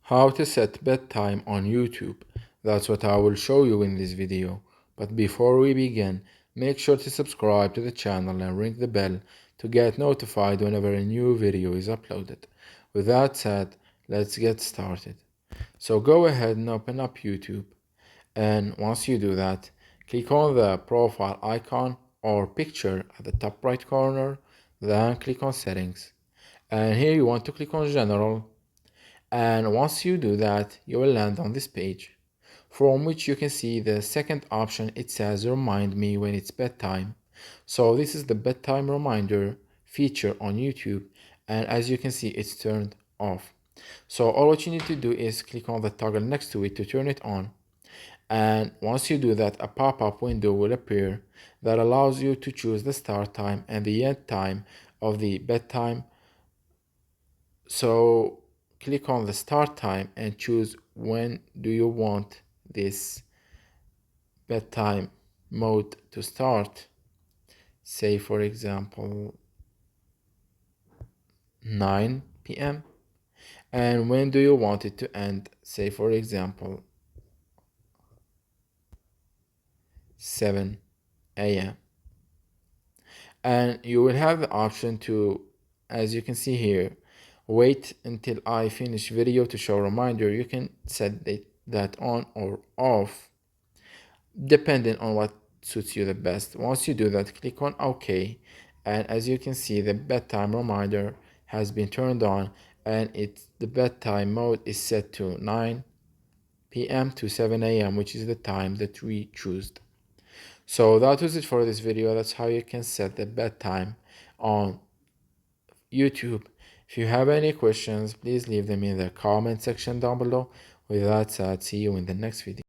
How to set bedtime on YouTube. That's what I will show you in this video. But before we begin, make sure to subscribe to the channel and ring the bell to get notified whenever a new video is uploaded. With that said, let's get started. So go ahead and open up YouTube, and once you do that, click on the profile icon or picture at the top right corner, then click on settings. And here you want to click on general, and once you do that, you will land on this page, from which you can see the second option. It says remind me when it's bedtime. So this is the bedtime reminder feature on YouTube, and as you can see, it's turned off. So all what you need to do is click on the toggle next to it to turn it on. And once you do that, a pop-up window will appear that allows you to choose the start time and the end time of the bedtime. So click on the start time and choose when do you want this bedtime mode to start. Say for example 9 p.m. and when do you want it to end? Say for example 7 a.m. and you will have the option to, as you can see here, wait until I finish video to show reminder. You can set that on or off depending on what suits you the best. Once you do that, click on OK, and as you can see, the bedtime reminder has been turned on, and the bedtime mode is set to 9 p.m. to 7 a.m., which is the time that we choose. So that was it for this video. That's how you can set the bedtime on YouTube. If you have any questions, please leave them in the comment section down below. With that said, see you in the next video.